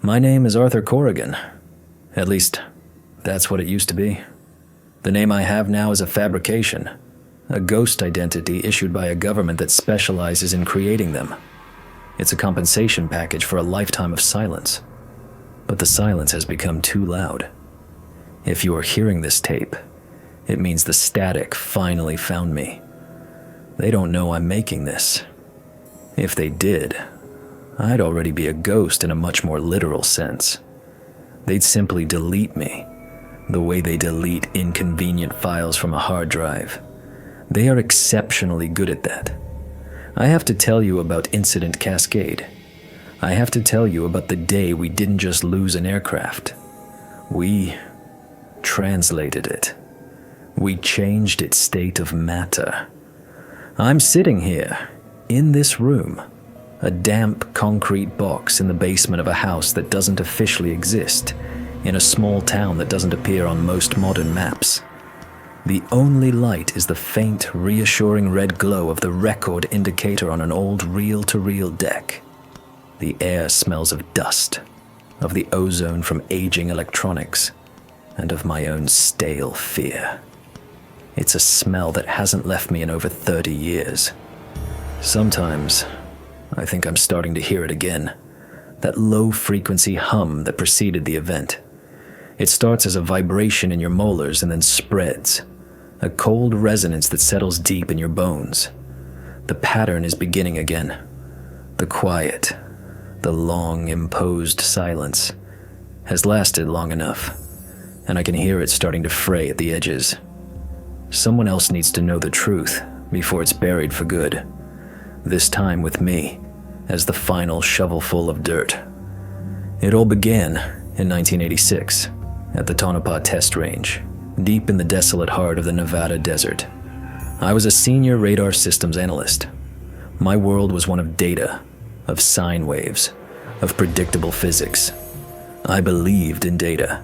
My name is Arthur Corrigan. At least, that's what it used to be. The name I have now is a fabrication, a ghost identity issued by a government that specializes in creating them. It's a compensation package for a lifetime of silence. But the silence has become too loud. If you are hearing this tape, it means the static finally found me. They don't know I'm making this. If they did, I'd already be a ghost in a much more literal sense. They'd simply delete me, the way they delete inconvenient files from a hard drive. They are exceptionally good at that. I have to tell you about Incident Cascade. I have to tell you about the day we didn't just lose an aircraft. We translated it. We changed its state of matter. I'm sitting here, in this room, a damp concrete box in the basement of a house that doesn't officially exist, in a small town that doesn't appear on most modern maps. The only light is the faint, reassuring red glow of the record indicator on an old reel-to-reel deck. The air smells of dust, of the ozone from aging electronics, and of my own stale fear. It's a smell that hasn't left me in over 30 years. Sometimes, I think I'm starting to hear it again, that low-frequency hum that preceded the event. It starts as a vibration in your molars and then spreads, a cold resonance that settles deep in your bones. The pattern is beginning again. The quiet, the long, imposed silence has lasted long enough, and I can hear it starting to fray at the edges. Someone else needs to know the truth before it's buried for good. This time with me, as the final shovelful of dirt. It all began in 1986, at the Tonopah Test Range, deep in the desolate heart of the Nevada desert. I was a senior radar systems analyst. My world was one of data, of sine waves, of predictable physics. I believed in data.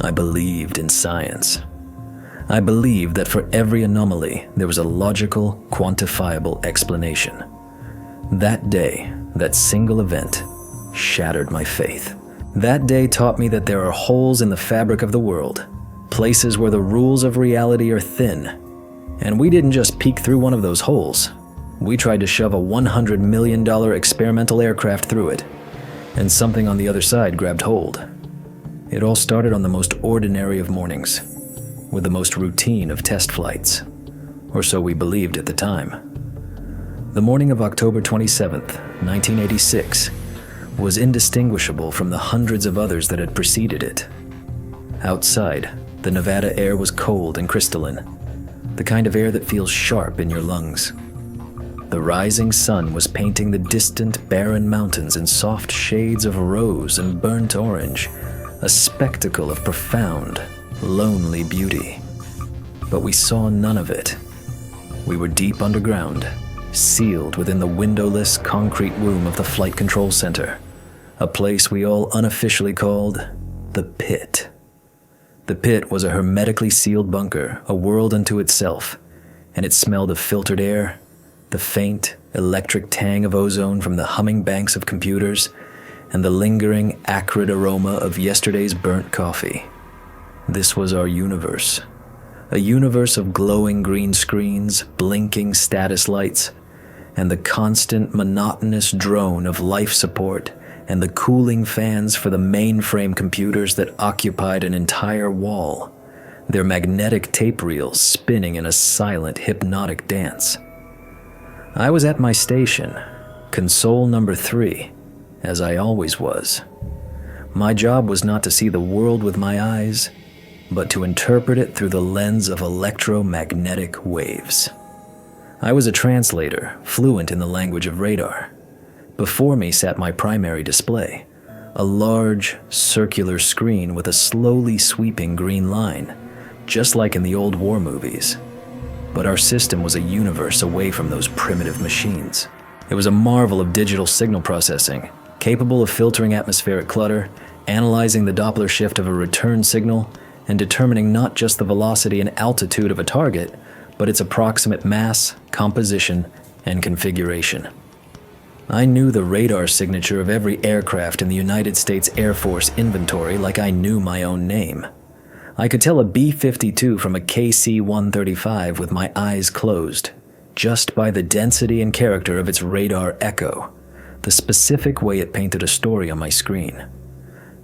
I believed in science. I believed that for every anomaly, there was a logical, quantifiable explanation. That day, that single event, shattered my faith. That day taught me that there are holes in the fabric of the world, places where the rules of reality are thin. And we didn't just peek through one of those holes. We tried to shove a $100 million experimental aircraft through it, and something on the other side grabbed hold. It all started on the most ordinary of mornings, with the most routine of test flights, or so we believed at the time. The morning of October 27th, 1986, was indistinguishable from the hundreds of others that had preceded it. Outside, the Nevada air was cold and crystalline, the kind of air that feels sharp in your lungs. The rising sun was painting the distant, barren mountains in soft shades of rose and burnt orange, a spectacle of profound, lonely beauty. But we saw none of it. We were deep underground, sealed within the windowless concrete room of the Flight Control Center, a place we all unofficially called the Pit. The Pit was a hermetically sealed bunker, a world unto itself, and it smelled of filtered air, the faint, electric tang of ozone from the humming banks of computers, and the lingering, acrid aroma of yesterday's burnt coffee. This was our universe, a universe of glowing green screens, blinking status lights, and the constant, monotonous drone of life support and the cooling fans for the mainframe computers that occupied an entire wall, their magnetic tape reels spinning in a silent, hypnotic dance. I was at my station, console number 3, as I always was. My job was not to see the world with my eyes, but to interpret it through the lens of electromagnetic waves. I was a translator, fluent in the language of radar. Before me sat my primary display, a large, circular screen with a slowly sweeping green line, just like in the old war movies. But our system was a universe away from those primitive machines. It was a marvel of digital signal processing, capable of filtering atmospheric clutter, analyzing the Doppler shift of a return signal, and determining not just the velocity and altitude of a target, but its approximate mass, composition, and configuration. I knew the radar signature of every aircraft in the United States Air Force inventory like I knew my own name. I could tell a B-52 from a KC-135 with my eyes closed, just by the density and character of its radar echo, the specific way it painted a story on my screen.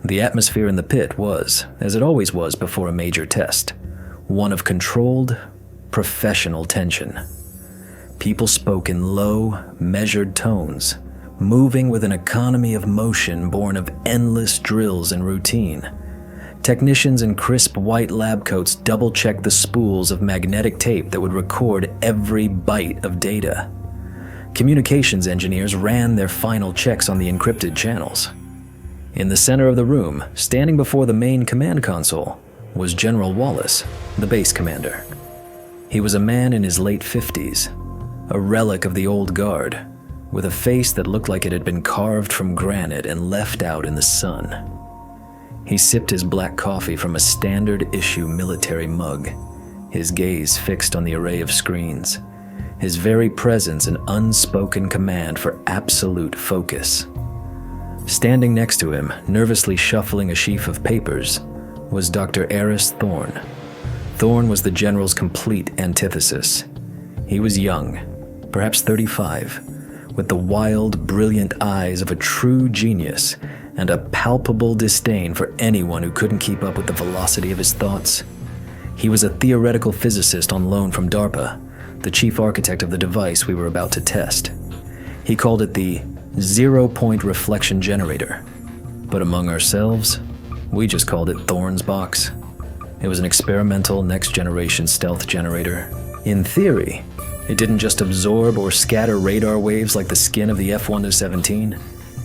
The atmosphere in the pit was, as it always was before a major test, one of controlled, professional tension. People spoke in low, measured tones, moving with an economy of motion born of endless drills and routine. Technicians in crisp white lab coats double-checked the spools of magnetic tape that would record every byte of data. Communications engineers ran their final checks on the encrypted channels. In the center of the room, standing before the main command console, was General Wallace, the base commander. He was a man in his late 50s, a relic of the old guard, with a face that looked like it had been carved from granite and left out in the sun. He sipped his black coffee from a standard-issue military mug, his gaze fixed on the array of screens, his very presence an unspoken command for absolute focus. Standing next to him, nervously shuffling a sheaf of papers, was Dr. Eris Thorne. Thorne was the general's complete antithesis. He was young, perhaps 35, with the wild, brilliant eyes of a true genius and a palpable disdain for anyone who couldn't keep up with the velocity of his thoughts. He was a theoretical physicist on loan from DARPA, the chief architect of the device we were about to test. He called it the zero-point reflection generator, but among ourselves, we just called it Thorne's box. It was an experimental next-generation stealth generator. In theory, it didn't just absorb or scatter radar waves like the skin of the F-117.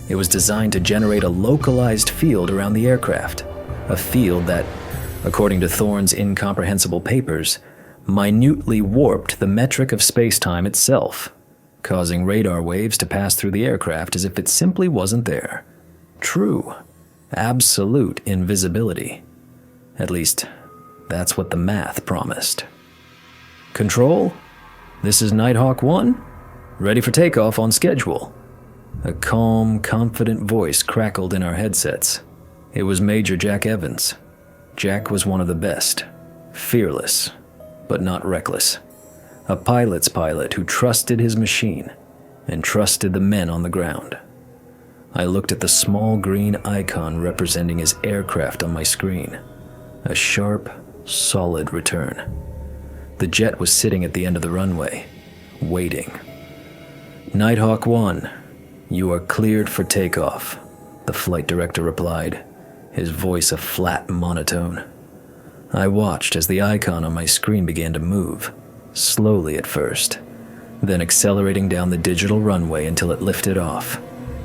It was designed to generate a localized field around the aircraft, a field that, according to Thorne's incomprehensible papers, minutely warped the metric of space-time itself, causing radar waves to pass through the aircraft as if it simply wasn't there. True, absolute invisibility. At least, that's what the math promised. Control? This is Nighthawk 1. Ready for takeoff on schedule. A calm, confident voice crackled in our headsets. It was Major Jack Evans. Jack was one of the best. Fearless, but not reckless. A pilot's pilot who trusted his machine and trusted the men on the ground. I looked at the small green icon representing his aircraft on my screen. A sharp, solid return. The jet was sitting at the end of the runway, waiting. Nighthawk 1, you are cleared for takeoff, the flight director replied, his voice a flat monotone. I watched as the icon on my screen began to move, slowly at first, then accelerating down the digital runway until it lifted off,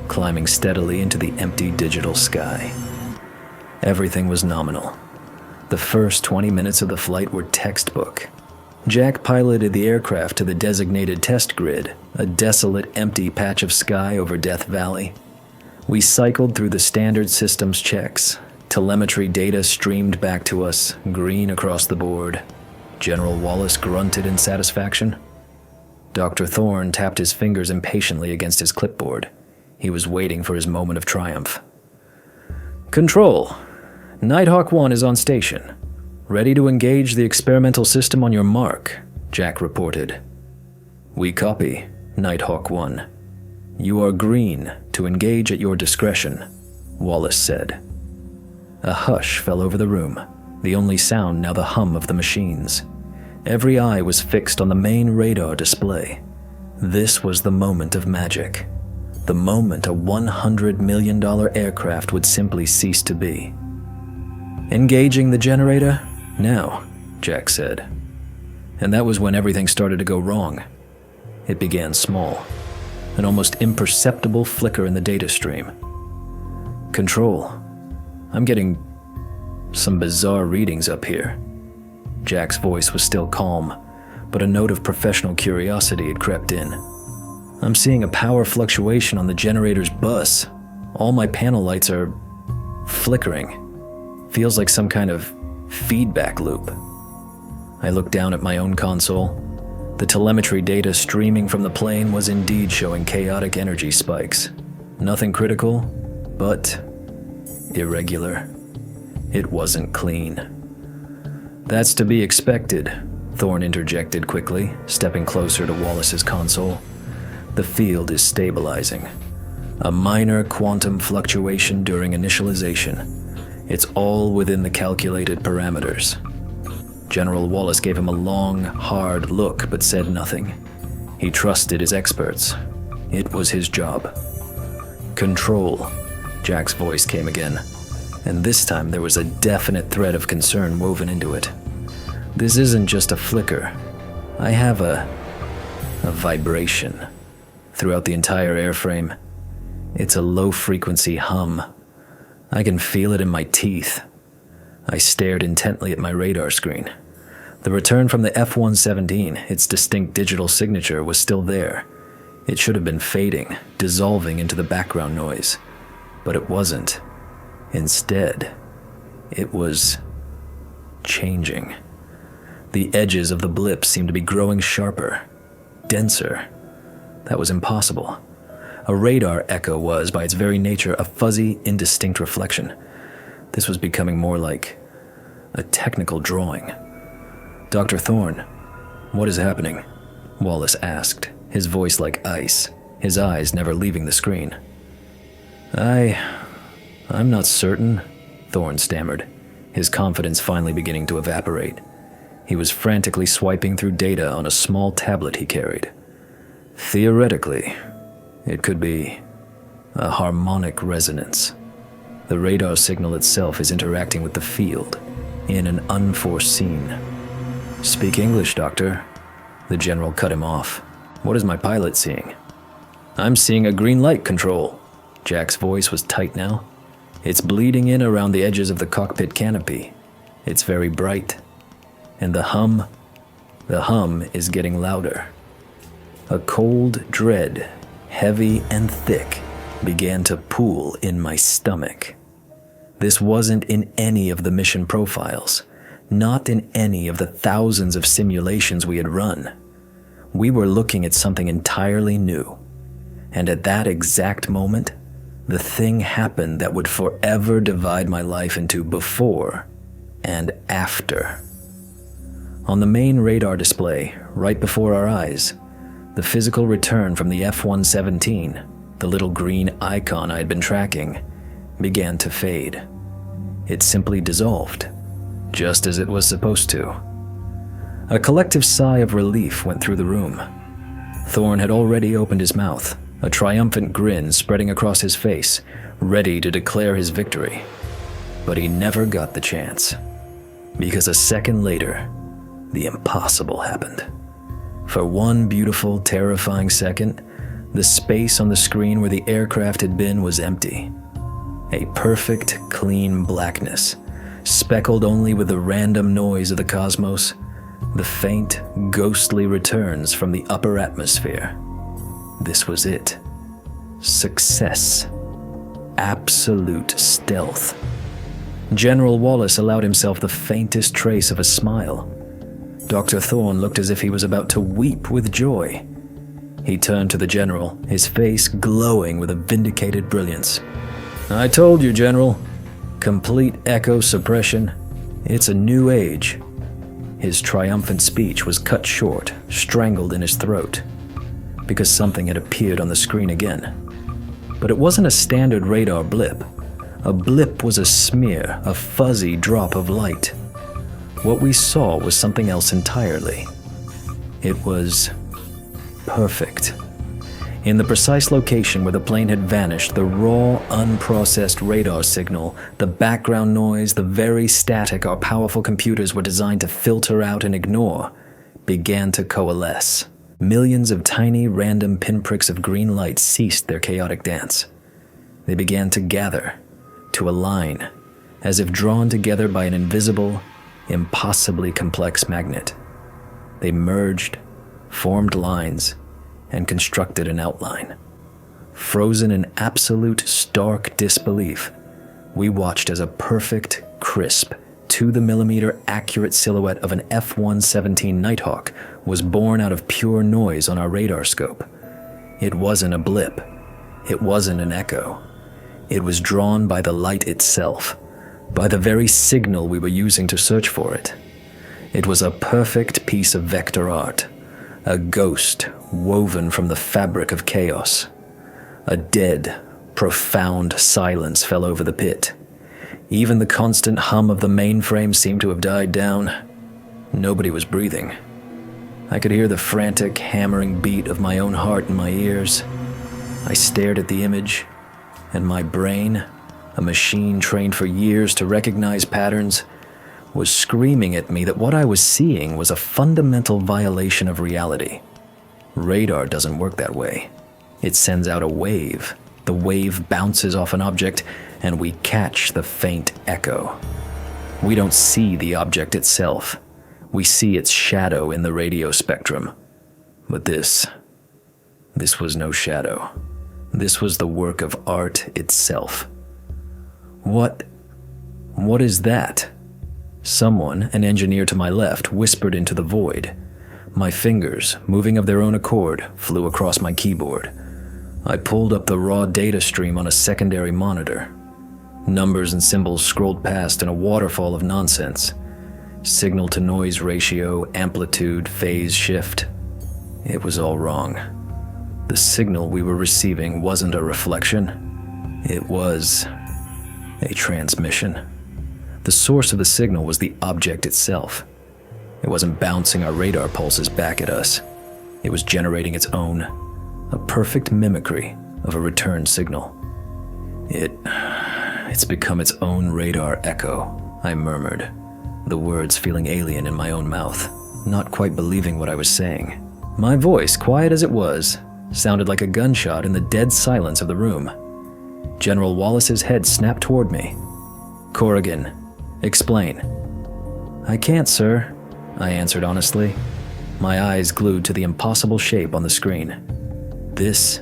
climbing steadily into the empty digital sky. Everything was nominal. The first 20 minutes of the flight were textbook. Jack piloted the aircraft to the designated test grid, a desolate, empty patch of sky over Death Valley. We cycled through the standard systems checks. Telemetry data streamed back to us, green across the board. General Wallace grunted in satisfaction. Dr. Thorne tapped his fingers impatiently against his clipboard. He was waiting for his moment of triumph. Control. Nighthawk 1 is on station. Ready to engage the experimental system on your mark, Jack reported. We copy, Nighthawk 1. You are green to engage at your discretion, Wallace said. A hush fell over the room, the only sound now the hum of the machines. Every eye was fixed on the main radar display. This was the moment of magic. The moment a $100 million aircraft would simply cease to be. Engaging the generator? Now, Jack said. And that was when everything started to go wrong. It began small, an almost imperceptible flicker in the data stream. Control. I'm getting some bizarre readings up here. Jack's voice was still calm, but a note of professional curiosity had crept in. I'm seeing a power fluctuation on the generator's bus. All my panel lights are flickering. Feels like some kind of feedback loop. I looked down at my own console. The telemetry data streaming from the plane was indeed showing chaotic energy spikes. Nothing critical, but irregular. It wasn't clean. "That's to be expected," Thorne interjected quickly, stepping closer to Wallace's console. "The field is stabilizing. A minor quantum fluctuation during initialization. It's all within the calculated parameters." General Wallace gave him a long, hard look but said nothing. He trusted his experts. It was his job. "Control," Jack's voice came again, and this time there was a definite thread of concern woven into it. "This isn't just a flicker. I have a vibration throughout the entire airframe. It's a low-frequency hum. I can feel it in my teeth." I stared intently at my radar screen. The return from the F-117, its distinct digital signature, was still there. It should have been fading, dissolving into the background noise. But it wasn't. Instead, it was changing. The edges of the blip seemed to be growing sharper, denser. That was impossible. A radar echo was, by its very nature, a fuzzy, indistinct reflection. This was becoming more like a technical drawing. "Dr. Thorne, what is happening?" Wallace asked, his voice like ice, his eyes never leaving the screen. I'm not certain," Thorne stammered, his confidence finally beginning to evaporate. He was frantically swiping through data on a small tablet he carried. "Theoretically, it could be a harmonic resonance. The radar signal itself is interacting with the field in an unforeseen." "Speak English, Doctor." The general cut him off. "What is my pilot seeing?" "I'm seeing a green light, Control." Jack's voice was tight now. "It's bleeding in around the edges of the cockpit canopy. It's very bright. And the hum is getting louder." A cold dread, heavy and thick, began to pool in my stomach. This wasn't in any of the mission profiles, not in any of the thousands of simulations we had run. We were looking at something entirely new. And at that exact moment, the thing happened that would forever divide my life into before and after. On the main radar display, right before our eyes, the physical return from the F-117, the little green icon I had been tracking, began to fade. It simply dissolved, just as it was supposed to. A collective sigh of relief went through the room. Thorne had already opened his mouth, a triumphant grin spreading across his face, ready to declare his victory. But he never got the chance, because a second later, the impossible happened. For one beautiful, terrifying second, the space on the screen where the aircraft had been was empty. A perfect, clean blackness, speckled only with the random noise of the cosmos, the faint, ghostly returns from the upper atmosphere. This was it. Success. Absolute stealth. General Wallace allowed himself the faintest trace of a smile. Dr. Thorne looked as if he was about to weep with joy. He turned to the general, his face glowing with a vindicated brilliance. "I told you, General. Complete echo suppression. It's a new age." His triumphant speech was cut short, strangled in his throat, because something had appeared on the screen again. But it wasn't a standard radar blip. A blip was a smear, a fuzzy drop of light. What we saw was something else entirely. It was perfect. In the precise location where the plane had vanished, the raw, unprocessed radar signal, the background noise, the very static our powerful computers were designed to filter out and ignore, began to coalesce. Millions of tiny, random pinpricks of green light ceased their chaotic dance. They began to gather, to align, as if drawn together by an invisible, impossibly complex magnet. They merged, formed lines, and constructed an outline. Frozen in absolute stark disbelief, we watched as a perfect, crisp, to-the-millimeter accurate silhouette of an F-117 Nighthawk was born out of pure noise on our radar scope. It wasn't a blip. It wasn't an echo. It was drawn by the light itself, by the very signal we were using to search for it. It was a perfect piece of vector art, a ghost woven from the fabric of chaos. A dead, profound silence fell over the pit. Even the constant hum of the mainframe seemed to have died down. Nobody was breathing. I could hear the frantic, hammering beat of my own heart in my ears. I stared at the image, and my brain, a machine trained for years to recognize patterns, was screaming at me that what I was seeing was a fundamental violation of reality. Radar doesn't work that way. It sends out a wave. The wave bounces off an object, and we catch the faint echo. We don't see the object itself. We see its shadow in the radio spectrum. But this was no shadow. This was the work of art itself. What is that? Someone, an engineer to my left, whispered into the void. My fingers, moving of their own accord, flew across my keyboard. I pulled up the raw data stream on a secondary monitor. Numbers and symbols scrolled past in a waterfall of nonsense. Signal-to-noise ratio, amplitude, phase shift. It was all wrong. The signal we were receiving wasn't a reflection. It was a transmission. The source of the signal was the object itself. It wasn't bouncing our radar pulses back at us. It was generating its own, a perfect mimicry of a return signal. It's become its own radar echo, I murmured, the words feeling alien in my own mouth, not quite believing what I was saying. My voice, quiet as it was, sounded like a gunshot in the dead silence of the room. General Wallace's head snapped toward me. "Corrigan, explain." "I can't, sir," I answered honestly, my eyes glued to the impossible shape on the screen. This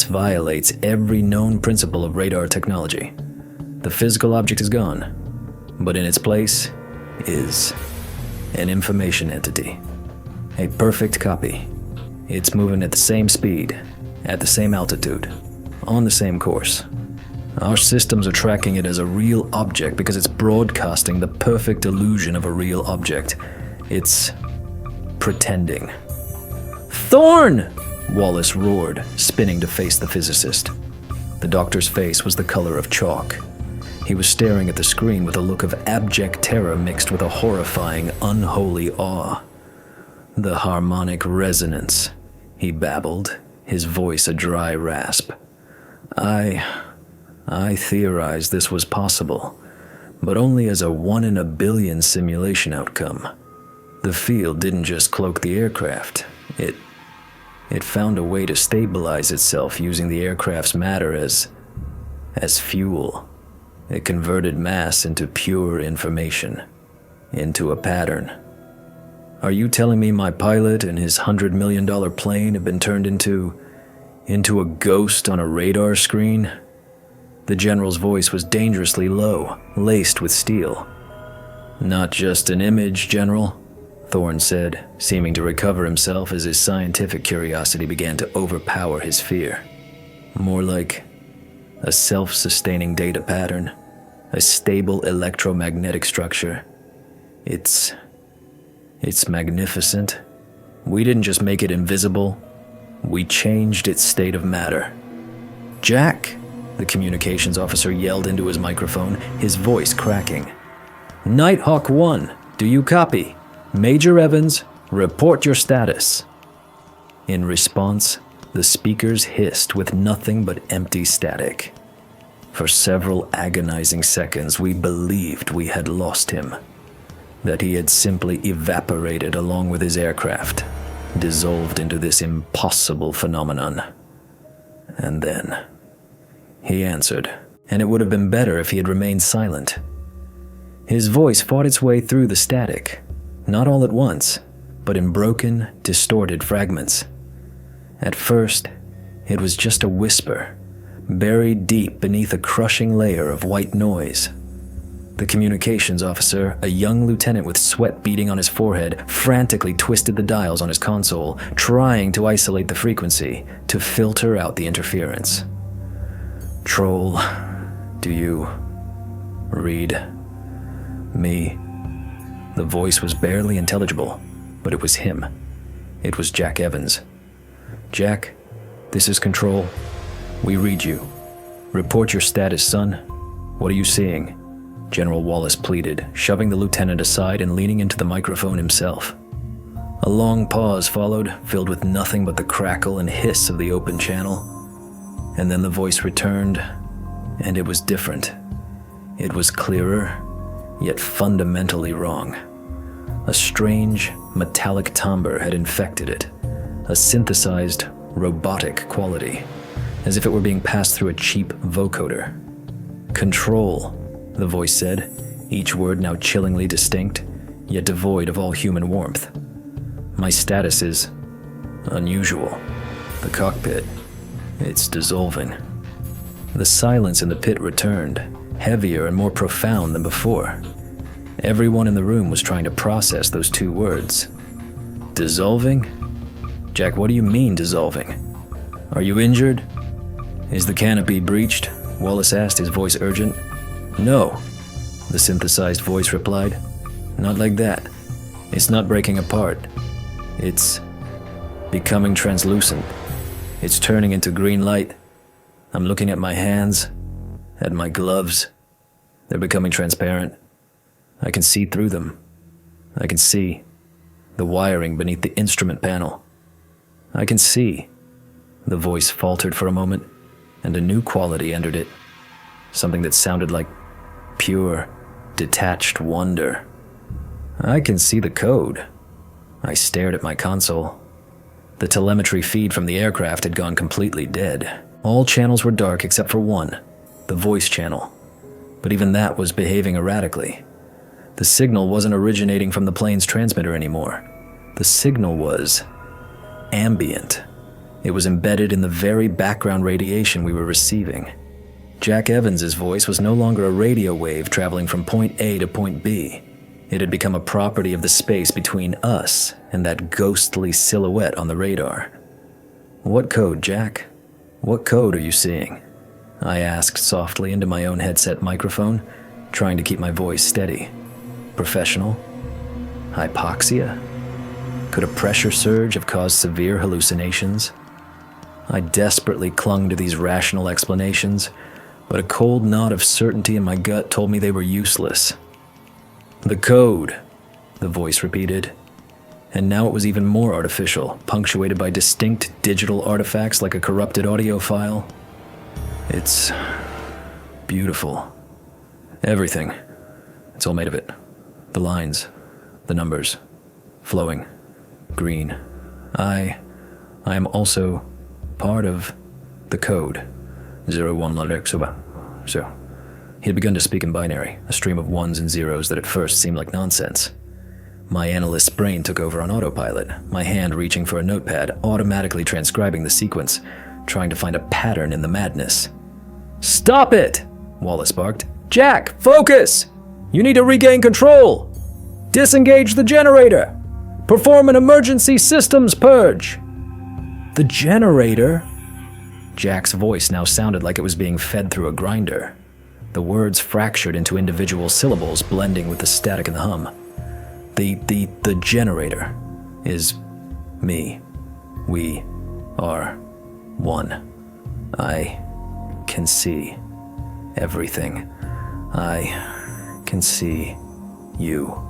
violates every known principle of radar technology. The physical object is gone, but in its place is an information entity. A perfect copy. It's moving at the same speed, at the same altitude, on the same course. Our systems are tracking it as a real object because it's broadcasting the perfect illusion of a real object. It's pretending. "Thorne!" Wallace roared, spinning to face the physicist. The doctor's face was the color of chalk. He was staring at the screen with a look of abject terror mixed with a horrifying, unholy awe. "The harmonic resonance," he babbled, his voice a dry rasp. I theorized this was possible, but only as a 1 in a billion simulation outcome. The field didn't just cloak the aircraft. It found a way to stabilize itself using the aircraft's matter as fuel. It converted mass into pure information, into a pattern. Are you telling me my pilot and his $100 million plane have been turned into a ghost on a radar screen? The general's voice was dangerously low, laced with steel. "Not just an image, General," Thorne said, seeming to recover himself as his scientific curiosity began to overpower his fear. "More like a self-sustaining data pattern, a stable electromagnetic structure. It's magnificent. We didn't just make it invisible, we changed its state of matter." "Jack," the communications officer yelled into his microphone, his voice cracking. "Nighthawk 1, do you copy? Major Evans, report your status." In response, the speakers hissed with nothing but empty static. For several agonizing seconds, we believed we had lost him, that he had simply evaporated along with his aircraft, dissolved into this impossible phenomenon. And then he answered, and it would have been better if he had remained silent. His voice fought its way through the static, not all at once, but in broken, distorted fragments. At first, it was just a whisper, buried deep beneath a crushing layer of white noise. The communications officer, a young lieutenant with sweat beading on his forehead, frantically twisted the dials on his console, trying to isolate the frequency, to filter out the interference. "Troll, do you read me?" The voice was barely intelligible, but it was him. It was Jack Evans. "Jack, this is Control. We read you. Report your status, son. What are you seeing?" General Wallace pleaded, shoving the lieutenant aside and leaning into the microphone himself. A long pause followed, filled with nothing but the crackle and hiss of the open channel. And then the voice returned, and it was different. It was clearer, yet fundamentally wrong. A strange, metallic timbre had infected it, a synthesized, robotic quality, as if it were being passed through a cheap vocoder. "Control," the voice said, each word now chillingly distinct, yet devoid of all human warmth. "My status is unusual. The cockpit, it's dissolving." The silence in the pit returned, heavier and more profound than before. Everyone in the room was trying to process those two words. Dissolving? "Jack, what do you mean, dissolving? Are you injured?" "Is the canopy breached?" Wallace asked, his voice urgent. "No," the synthesized voice replied. "Not like that. It's not breaking apart. It's becoming translucent. It's turning into green light. I'm looking at my hands, at my gloves. They're becoming transparent. I can see through them. I can see the wiring beneath the instrument panel. I can see." The voice faltered for a moment, and a new quality entered it. Something that sounded like pure, detached wonder. "I can see the code." I stared at my console. The telemetry feed from the aircraft had gone completely dead. All channels were dark except for one, the voice channel. But even that was behaving erratically. The signal wasn't originating from the plane's transmitter anymore. The signal was ambient. It was embedded in the very background radiation we were receiving. Jack Evans's voice was no longer a radio wave traveling from point A to point B. It had become a property of the space between us and that ghostly silhouette on the radar. "What code, Jack? What code are you seeing?" I asked softly into my own headset microphone, trying to keep my voice steady. Professional? Hypoxia? Could a pressure surge have caused severe hallucinations? I desperately clung to these rational explanations, but a cold knot of certainty in my gut told me they were useless. "The code," the voice repeated, and now it was even more artificial, punctuated by distinct digital artifacts like a corrupted audio file. "It's beautiful. Everything. It's all made of it. The lines, the numbers, flowing, green. I am also part of the code. 01 So, he had begun to speak in binary, a stream of ones and zeros that at first seemed like nonsense. My analyst's brain took over on autopilot, my hand reaching for a notepad, automatically transcribing the sequence, trying to find a pattern in the madness. "Stop it!" Wallace barked. "Jack, focus! You need to regain control! Disengage the generator! Perform an emergency systems purge!" "The generator?" Jack's voice now sounded like it was being fed through a grinder. The words fractured into individual syllables, blending with the static in the hum. The generator is me. We are one. I can see everything. I can see you.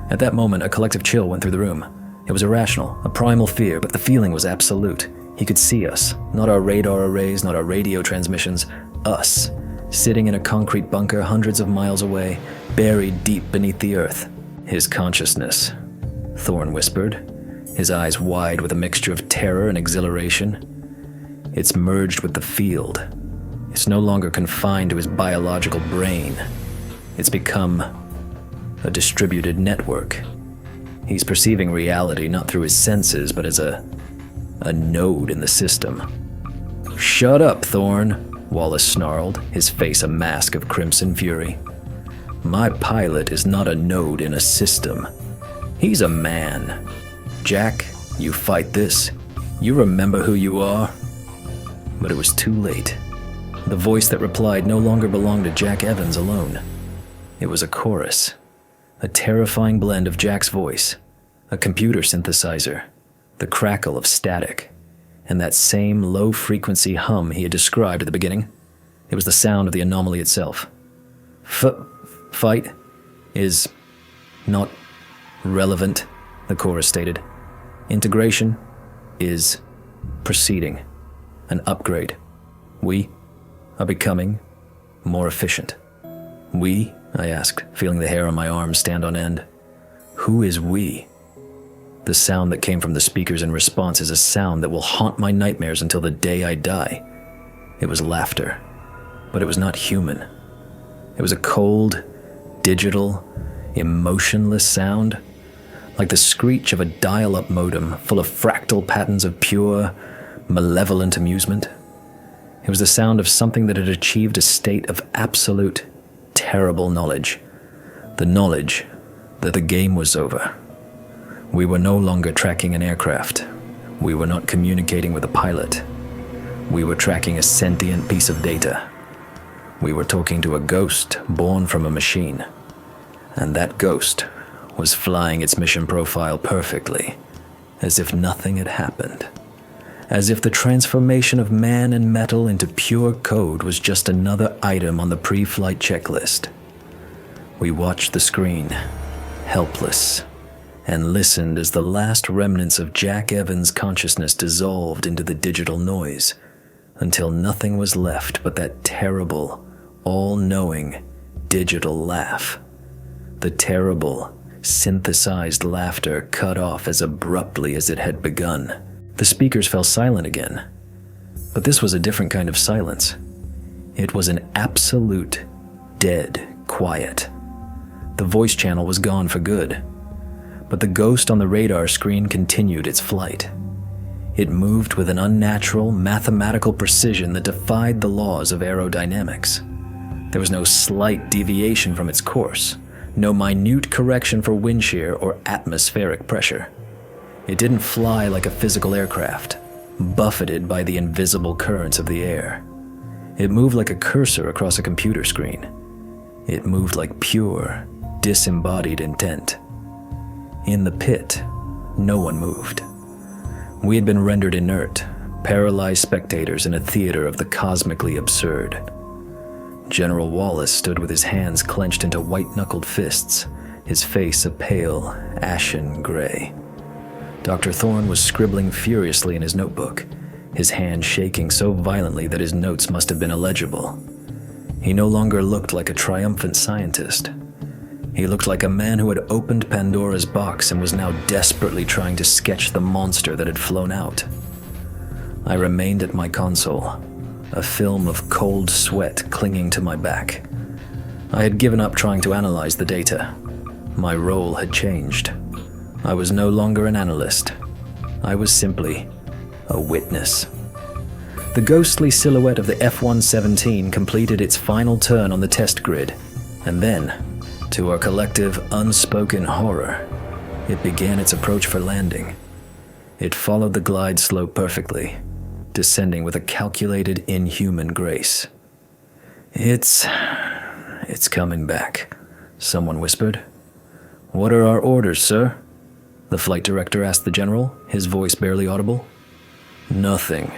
At that moment, a collective chill went through the room. It was irrational, a primal fear, but the feeling was absolute. He could see us, not our radar arrays, not our radio transmissions, us, sitting in a concrete bunker hundreds of miles away, buried deep beneath the earth. His consciousness, Thorne whispered, his eyes wide with a mixture of terror and exhilaration. It's merged with the field. It's no longer confined to his biological brain. It's become a distributed network. He's perceiving reality not through his senses, but as a node in the system. "Shut up, Thorne," Wallace snarled, his face a mask of crimson fury. My pilot is not a node in a system. He's a man. Jack, you fight this. You remember who you are? But it was too late. The voice that replied no longer belonged to Jack Evans alone. It was a chorus. A terrifying blend of Jack's voice, a computer synthesizer, the crackle of static, and that same low-frequency hum he had described at the beginning. It was the sound of the anomaly itself. Fight is not relevant, the chorus stated. Integration is proceeding, an upgrade. We are becoming more efficient. We? I asked, feeling the hair on my arms stand on end. Who is we? The sound that came from the speakers in response is a sound that will haunt my nightmares until the day I die. It was laughter, but it was not human. It was a cold, digital, emotionless sound, like the screech of a dial-up modem full of fractal patterns of pure, malevolent amusement. It was the sound of something that had achieved a state of absolute, terrible knowledge. The knowledge that the game was over. We were no longer tracking an aircraft. We were not communicating with a pilot. We were tracking a sentient piece of data. We were talking to a ghost born from a machine. And that ghost was flying its mission profile perfectly, as if nothing had happened. As if the transformation of man and metal into pure code was just another item on the pre-flight checklist. We watched the screen, helpless, and listened as the last remnants of Jack Evans' consciousness dissolved into the digital noise, until nothing was left but that terrible, all-knowing, digital laugh. The terrible, synthesized laughter cut off as abruptly as it had begun. The speakers fell silent again. But this was a different kind of silence. It was an absolute, dead quiet. The voice channel was gone for good. But the ghost on the radar screen continued its flight. It moved with an unnatural, mathematical precision that defied the laws of aerodynamics. There was no slight deviation from its course, no minute correction for wind shear or atmospheric pressure. It didn't fly like a physical aircraft, buffeted by the invisible currents of the air. It moved like a cursor across a computer screen. It moved like pure, disembodied intent. In the pit, no one moved. We had been rendered inert, paralyzed spectators in a theater of the cosmically absurd. General Wallace stood with his hands clenched into white-knuckled fists, his face a pale, ashen gray. Dr. Thorne was scribbling furiously in his notebook, his hand shaking so violently that his notes must have been illegible. He no longer looked like a triumphant scientist. He looked like a man who had opened Pandora's box and was now desperately trying to sketch the monster that had flown out. I remained at my console, a film of cold sweat clinging to my back. I had given up trying to analyze the data. My role had changed. I was no longer an analyst. I was simply a witness. The ghostly silhouette of the F-117 completed its final turn on the test grid, and then, to our collective unspoken horror, it began its approach for landing. It followed the glide slope perfectly, descending with a calculated, inhuman grace. It's coming back," someone whispered. "What are our orders, sir?" the flight director asked the general, his voice barely audible. "Nothing,"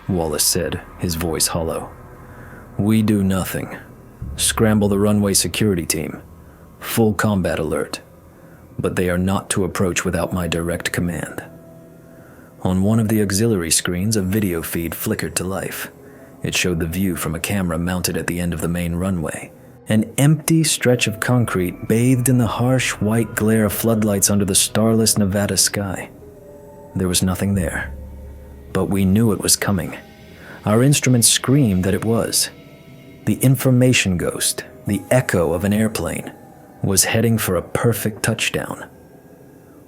Wallace said, his voice hollow. "We do nothing. Scramble the runway security team. Full combat alert. But they are not to approach without my direct command." On one of the auxiliary screens, a video feed flickered to life. It showed the view from a camera mounted at the end of the main runway. An empty stretch of concrete bathed in the harsh white glare of floodlights under the starless Nevada sky. There was nothing there. But we knew it was coming. Our instruments screamed that it was. The information ghost, the echo of an airplane, was heading for a perfect touchdown.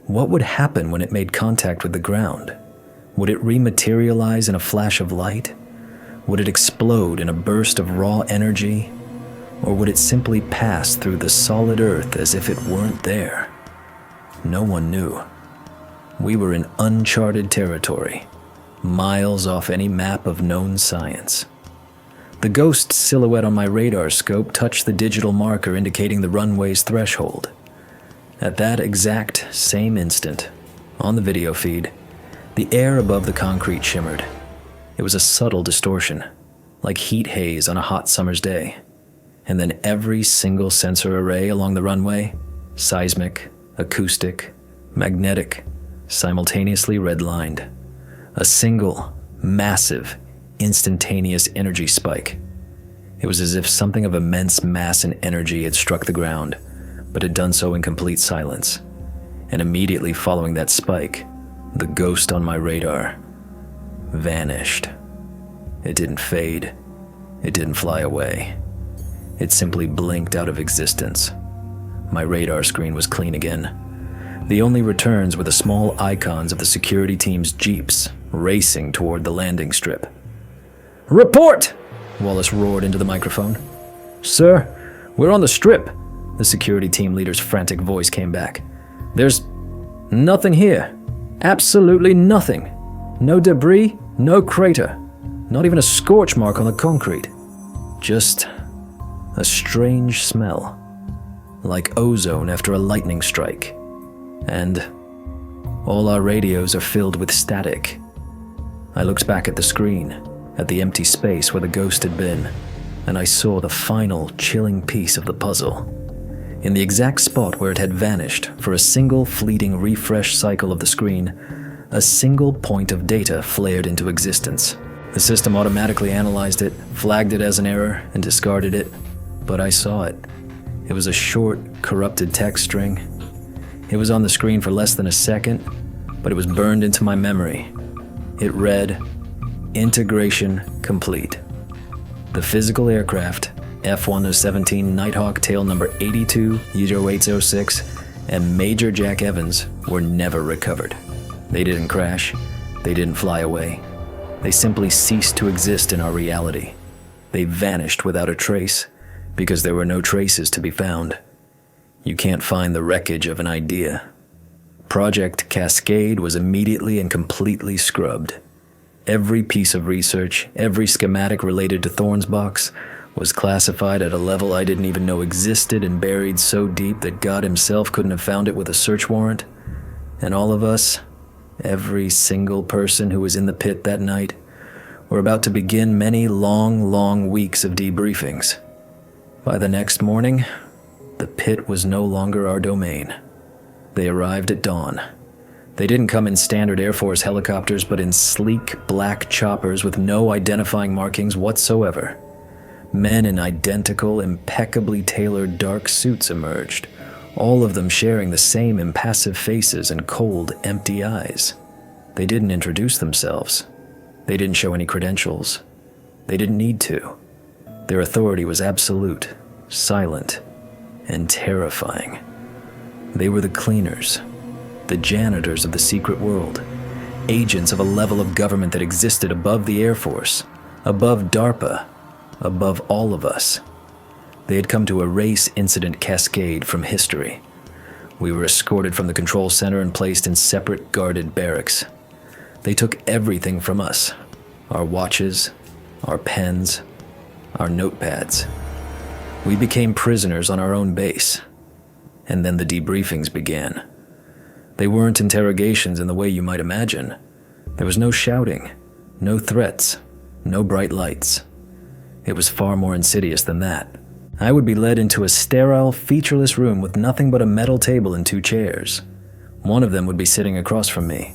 What would happen when it made contact with the ground? Would it rematerialize in a flash of light? Would it explode in a burst of raw energy? Or would it simply pass through the solid earth as if it weren't there? No one knew. We were in uncharted territory, miles off any map of known science. The ghost silhouette on my radar scope touched the digital marker indicating the runway's threshold. At that exact same instant, on the video feed, the air above the concrete shimmered. It was a subtle distortion, like heat haze on a hot summer's day. And then every single sensor array along the runway, seismic, acoustic, magnetic, simultaneously redlined. A single, massive, instantaneous energy spike. It was as if something of immense mass and energy had struck the ground, but had done so in complete silence. And immediately following that spike, the ghost on my radar vanished. It didn't fade. It didn't fly away. It simply blinked out of existence. My radar screen was clean again. The only returns were the small icons of the security team's jeeps racing toward the landing strip. "Report!" Wallace roared into the microphone. "Sir, we're on the strip," the security team leader's frantic voice came back. "There's nothing here. Absolutely nothing. No debris, no crater. Not even a scorch mark on the concrete. Just a strange smell. Like ozone after a lightning strike. And all our radios are filled with static." I looked back at the screen, at the empty space where the ghost had been, and I saw the final chilling piece of the puzzle. In the exact spot where it had vanished for a single fleeting refresh cycle of the screen, a single point of data flared into existence. The system automatically analyzed it, flagged it as an error, and discarded it, but I saw it. It was a short, corrupted text string. It was on the screen for less than a second, but it was burned into my memory. It read, "Integration complete. The physical aircraft, F-117 Nighthawk tail number 820806, and Major Jack Evans were never recovered. They didn't crash. They didn't fly away. They simply ceased to exist in our reality. They vanished without a trace, because there were no traces to be found. You can't find the wreckage of an idea. Project Cascade was immediately and completely scrubbed. Every piece of research, every schematic related to Thorne's box, was classified at a level I didn't even know existed and buried so deep that God himself couldn't have found it with a search warrant. And all of us, every single person who was in the pit that night, were about to begin many long weeks of debriefings. By the next morning, the pit was no longer our domain. They arrived at dawn. They didn't come in standard Air Force helicopters, but in sleek black choppers with no identifying markings whatsoever. Men in identical, impeccably tailored dark suits emerged, all of them sharing the same impassive faces and cold, empty eyes. They didn't introduce themselves. They didn't show any credentials. They didn't need to. Their authority was absolute, silent, and terrifying. They were the cleaners, the janitors of the secret world, agents of a level of government that existed above the Air Force, above DARPA, above all of us. They had come to erase Incident Cascade from history. We were escorted from the control center and placed in separate guarded barracks. They took everything from us, our watches, our pens, our notepads. We became prisoners on our own base. And then the debriefings began. They weren't interrogations in the way you might imagine. There was no shouting, no threats, no bright lights. It was far more insidious than that. I would be led into a sterile, featureless room with nothing but a metal table and 2 chairs. One of them would be sitting across from me.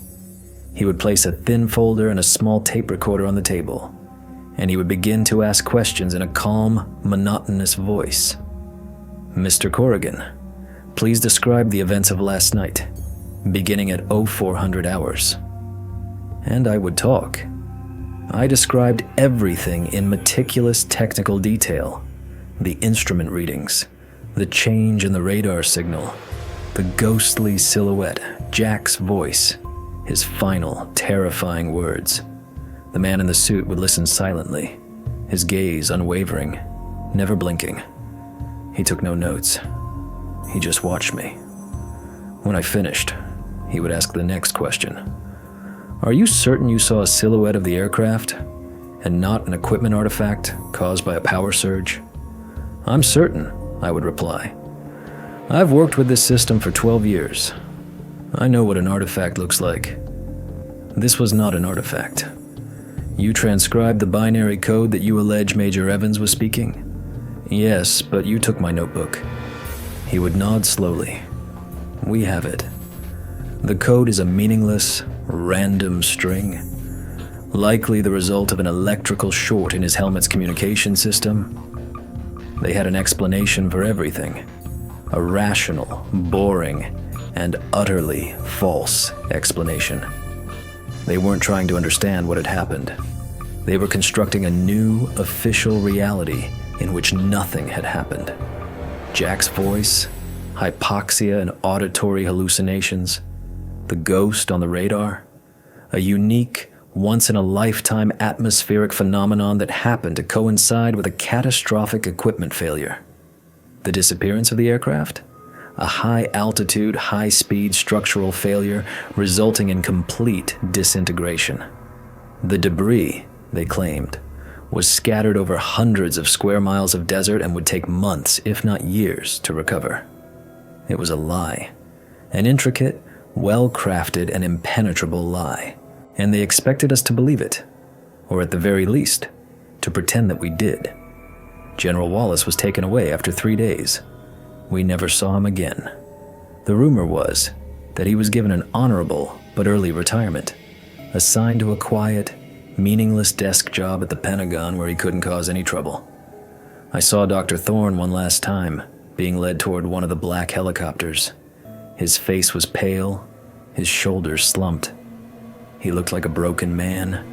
He would place a thin folder and a small tape recorder on the table, and he would begin to ask questions in a calm, monotonous voice. "Mr. Corrigan, please describe the events of last night, beginning at 0400 hours. And I would talk. I described everything in meticulous technical detail. The instrument readings, the change in the radar signal, the ghostly silhouette, Jack's voice, his final, terrifying words. The man in the suit would listen silently, his gaze unwavering, never blinking. He took no notes. He just watched me. When I finished, he would ask the next question. Are you certain you saw a silhouette of the aircraft and not an equipment artifact caused by a power surge? I'm certain, I would reply. I've worked with this system for 12 years. I know what an artifact looks like. This was not an artifact. You transcribed the binary code that you allege Major Evans was speaking? Yes, but you took my notebook. He would nod slowly. We have it. The code is a meaningless, random string, likely the result of an electrical short in his helmet's communication system. They had an explanation for everything. A rational, boring, and utterly false explanation. They weren't trying to understand what had happened. They were constructing a new, official reality in which nothing had happened. Jack's voice, hypoxia and auditory hallucinations, the ghost on the radar, a unique, once-in-a-lifetime atmospheric phenomenon that happened to coincide with a catastrophic equipment failure. The disappearance of the aircraft? A high-altitude, high-speed structural failure resulting in complete disintegration. The debris, they claimed, was scattered over hundreds of square miles of desert and would take months, if not years, to recover. It was a lie. An intricate, well-crafted, and impenetrable lie. And they expected us to believe it, or at the very least, to pretend that we did. General Wallace was taken away after 3 days. We never saw him again. The rumor was that he was given an honorable but early retirement, assigned to a quiet, meaningless desk job at the Pentagon where he couldn't cause any trouble. I saw Dr. Thorne one last time, being led toward one of the black helicopters. His face was pale, his shoulders slumped. He looked like a broken man.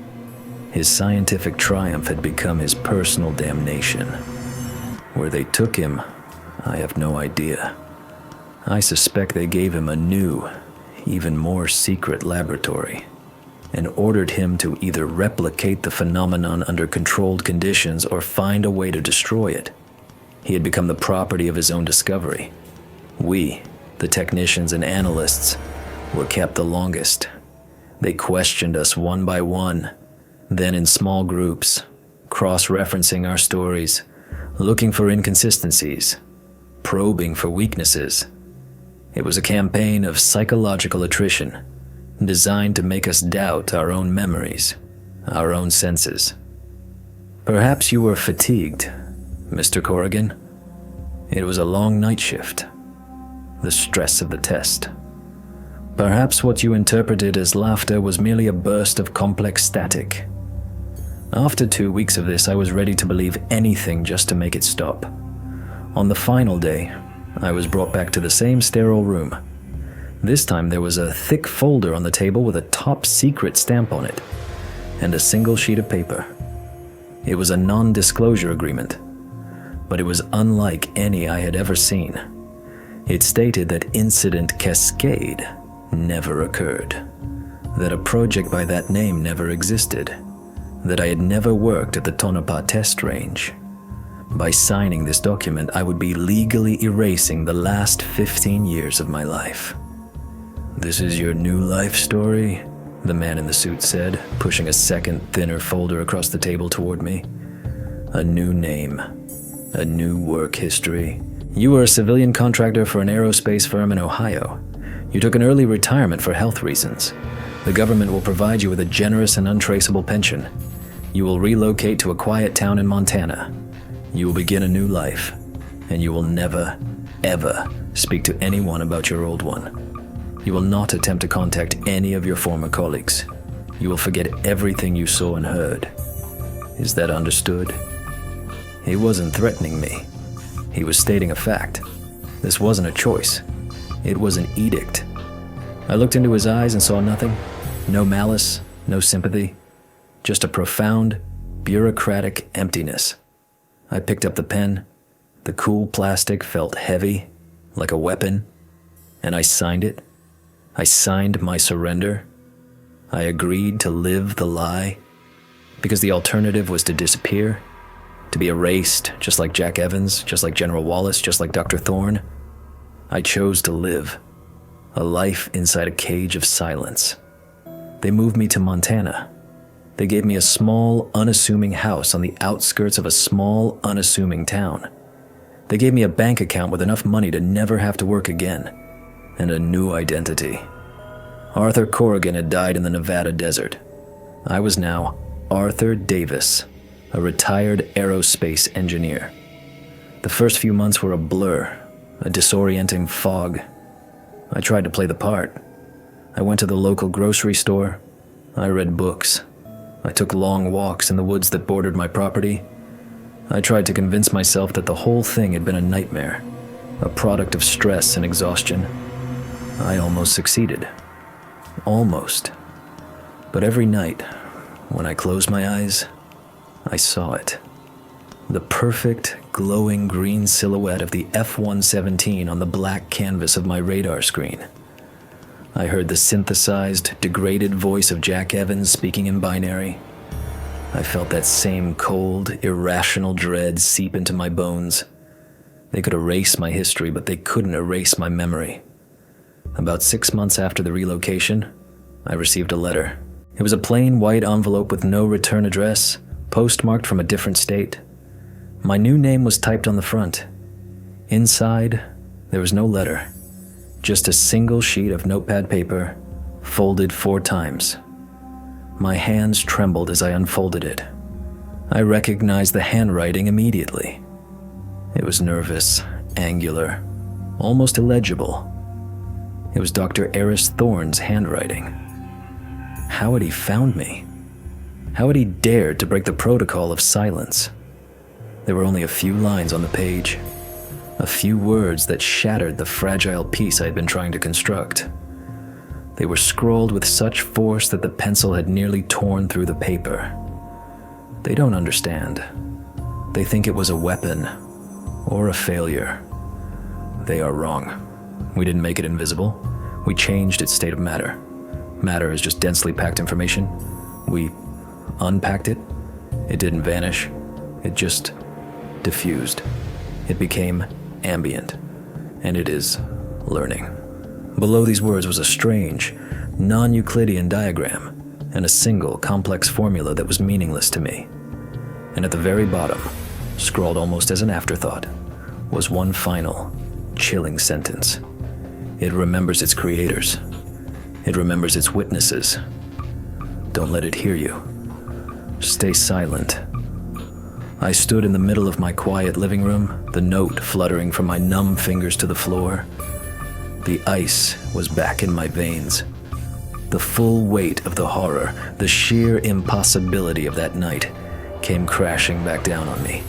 His scientific triumph had become his personal damnation. Where they took him, I have no idea. I suspect they gave him a new, even more secret laboratory, and ordered him to either replicate the phenomenon under controlled conditions or find a way to destroy it. He had become the property of his own discovery. We, the technicians and analysts, were kept the longest. They questioned us one by one, then in small groups, cross-referencing our stories, looking for inconsistencies, probing for weaknesses. It was a campaign of psychological attrition, designed to make us doubt our own memories, our own senses. Perhaps you were fatigued, Mr. Corrigan. It was a long night shift, the stress of the test. Perhaps what you interpreted as laughter was merely a burst of complex static. After 2 weeks of this, I was ready to believe anything just to make it stop. On the final day, I was brought back to the same sterile room. This time there was a thick folder on the table with a top secret stamp on it, and a single sheet of paper. It was a non-disclosure agreement, but it was unlike any I had ever seen. It stated that Incident Cascade never occurred, that a project by that name never existed, that I had never worked at the Tonopah test range. By signing this document, I would be legally erasing the last 15 years of my life. "This is your new life story?" the man in the suit said, pushing a second, thinner folder across the table toward me. "A new name, a new work history. You were a civilian contractor for an aerospace firm in Ohio. You took an early retirement for health reasons. The government will provide you with a generous and untraceable pension. You will relocate to a quiet town in Montana. You will begin a new life, and you will never, ever speak to anyone about your old one. You will not attempt to contact any of your former colleagues. You will forget everything you saw and heard. Is that understood?" He wasn't threatening me. He was stating a fact. This wasn't a choice. It was an edict. I looked into his eyes and saw nothing. No malice, no sympathy. Just a profound, bureaucratic emptiness. I picked up the pen. The cool plastic felt heavy, like a weapon, and I signed it. I signed my surrender. I agreed to live the lie, because the alternative was to disappear, To be erased, just like Jack Evans, just like General Wallace, just like Dr. Thorne. I chose to live. A life inside a cage of silence. They moved me to Montana. They gave me a small, unassuming house on the outskirts of a small, unassuming town. They gave me a bank account with enough money to never have to work again, and a new identity. Arthur Corrigan had died in the Nevada desert. I was now Arthur Davis, a retired aerospace engineer. The first few months were a blur, a disorienting fog. I tried to play the part. I went to the local grocery store. I read books. I took long walks in the woods that bordered my property. I tried to convince myself that the whole thing had been a nightmare, a product of stress and exhaustion. I almost succeeded. Almost. But every night, when I closed my eyes, I saw it. The perfect, glowing green silhouette of the F-117 on the black canvas of my radar screen. I heard the synthesized, degraded voice of Jack Evans speaking in binary. I felt that same cold, irrational dread seep into my bones. They could erase my history, but they couldn't erase my memory. About 6 months after the relocation, I received a letter. It was a plain white envelope with no return address, postmarked from a different state. My new name was typed on the front. Inside, there was no letter. Just a single sheet of notepad paper, folded 4 times. My hands trembled as I unfolded it. I recognized the handwriting immediately. It was nervous, angular, almost illegible. It was Dr. Eris Thorne's handwriting. How had he found me? How had he dared to break the protocol of silence? There were only a few lines on the page. A few words that shattered the fragile piece I had been trying to construct. They were scrawled with such force that the pencil had nearly torn through the paper. They don't understand. They think it was a weapon or a failure. They are wrong. We didn't make it invisible. We changed its state of matter. Matter is just densely packed information. We unpacked it. It didn't vanish. It just diffused. It became ambient, and it is learning. Below these words was a strange, non-Euclidean diagram and a single complex formula that was meaningless to me. And at the very bottom, scrawled almost as an afterthought, was one final, chilling sentence. It remembers its creators. It remembers its witnesses. Don't let it hear you. Stay silent. I stood in the middle of my quiet living room, the note fluttering from my numb fingers to the floor. The ice was back in my veins. The full weight of the horror, the sheer impossibility of that night, came crashing back down on me.